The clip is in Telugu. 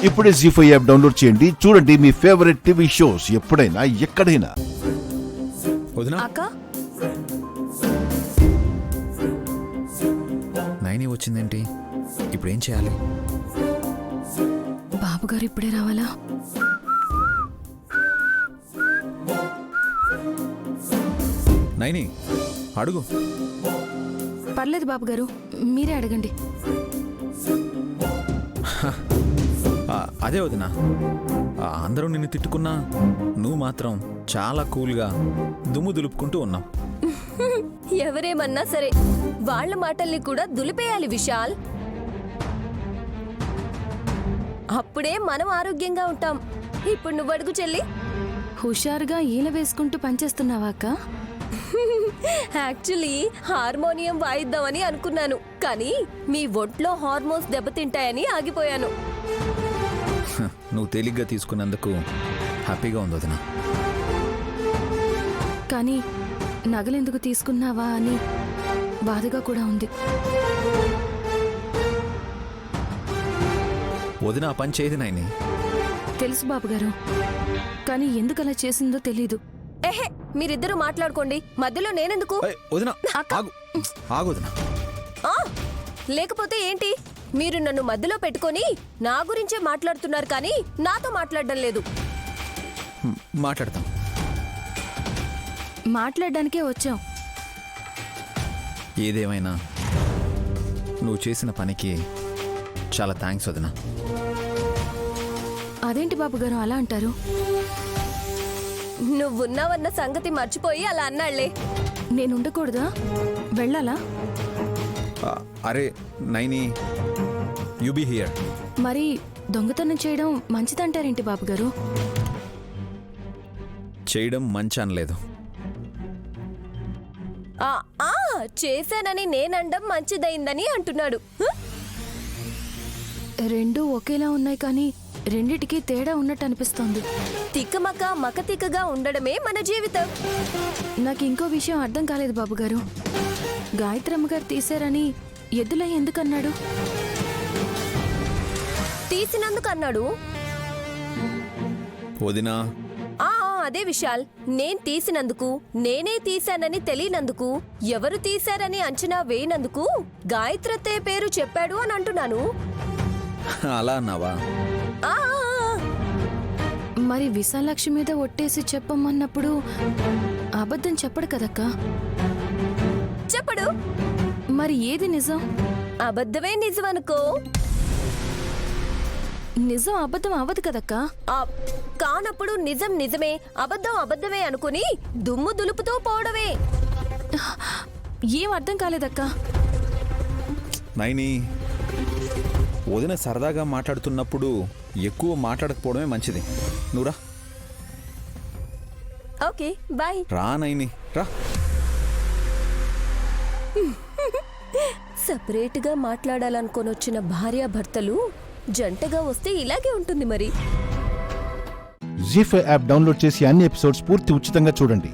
ఇప్పుడే జీ5 యాప్ డౌన్లోడ్ చేయండి. చూడండి మీ ఫేవరెట్ టీవీ షోస్ ఎప్పుడైనా ఎక్కడైనా. వదినా అక్క నైని వచ్చిందేంటి? ఇప్పుడు ఏం చేయాలి? బాబుగారు ఇప్పుడే రావాలా? నైని అడుగు. పర్లేదు బాబుగారు, మీరే అడగండి. అదే వదినా, అందరూ నిన్ను తిట్టుకున్నా నువ్వు మాత్రం చాలా కూల్గా దుమ్ము దులుపుకుంటూ ఉన్నావు. ఎవరేమన్నా సరే వాళ్ళ మాటల్ని కూడా దులిపేయాలి విశాల్. అప్పుడే మనం ఆరోగ్యంగా ఉంటాం. ఇప్పుడు నువ్వు అడుగు చెల్లి. హుషారుగా ఈల వేసుకుంటూ పనిచేస్తున్నావా అక్క? యాక్చువల్లీ హార్మోనియం వాయిద్దామని అనుకున్నాను, కానీ మీ ఒంట్లో హార్మోన్స్ దెబ్బతింటాయని ఆగిపోయాను. నువ్వు తేలిగ్గా తీసుకున్నందుకు హ్యాపీగా ఉంది వదినా. కానీ నగలెందుకు తీసుకున్నావా అని బాధగా కూడా ఉంది. వదిన ఆ పని చేయదు నాయని. తెలుసు బాబుగారు, కానీ ఎందుకు అలా చేసిందో తెలీదు. ఎహే, మీరిద్దరూ మాట్లాడుకోండి, మధ్యలో నేనెందుకు? వదిన ఆగు, ఆగు వదినా. ఆ, లేకపోతే ఏంటి? మీరు నన్ను మధ్యలో పెట్టుకొని నా గురించే మాట్లాడుతున్నారు, కానీ నాతో మాట్లాడడం లేదు. మాట్లాడతాం. మాట్లాడడానికే వచ్చాం. ఏదేమైనా నువ్వు చేసిన పనికి చాలా థ్యాంక్స్ వదినా. అదేంటి బాబుగారు అలా అంటారు? నువ్వున్నావన్న సంగతి మర్చిపోయి అలా అన్నాళ్లే. నేనుండకూడదా? వెళ్ళాలా? అరే నైని, యు బీ హియర్. మరి దొంగతనం చేయడం మంచిదంటారేంటి బాబుగారు? చేయడం మంచి అనలేదు. ఆ ఆ చేశానని నేనండం మంచిదైందని అంటున్నాడు. రెండూ ఒకేలా ఉన్నాయి, కానీ రెండిటికి తేడా ఉన్నట్టు అనిపిస్తోంది. తిక్కమక్క మకతిక్కగా ఉండడమే మన జీవితం. నాకు ఇంకో విషయం అర్థం కాలేదు బాబుగారు. గాయత్రమ్మ గారు తీశారని ఎద్దులై ఎందుకన్నాడు? తీసినందుకు అన్నాడు. వదినా అదే విశాల్, నేను తీసినందుకు, నేనే తీశానని తెలియనందుకు, ఎవరు తీశారని అంచనా వేయనందుకు గాయత్రతే పేరు చెప్పాడు అని అంటున్నాను. అలా అన్నావా? ఆ మరి విశాలక్షి మీద ఒట్టేసి చెప్పమన్నప్పుడు అబద్ధం చెప్పడు కదక్కా? చెప్పడు. మరి ఏది నిజం? అబద్ధమే నిజం అనుకో. నిజం అబద్ధం అవ్వదు కదక్కా? కానప్పుడు నిజం నిజమే, అబద్ధం అబద్ధమే అనుకుని దుమ్ము దులుపుతూ పోవడమే. ఏం అర్థం కాలేదక్కా? నైని, వదిన సరదాగా మాట్లాడుతున్నప్పుడు ఎక్కువ మాట్లాడకపోవడమే మంచిది. నువ్వురా. Okay bye. రా నైని, రా. సపరేట్గా మాట్లాడాలనుకొని వచ్చిన భార్యాభర్తలు జంటగా వస్తే ఇలాగే ఉంటుంది మరి. జీ5 యాప్ డౌన్లోడ్ చేసి అన్ని ఎపిసోడ్స్ పూర్తి ఉచితంగా చూడండి.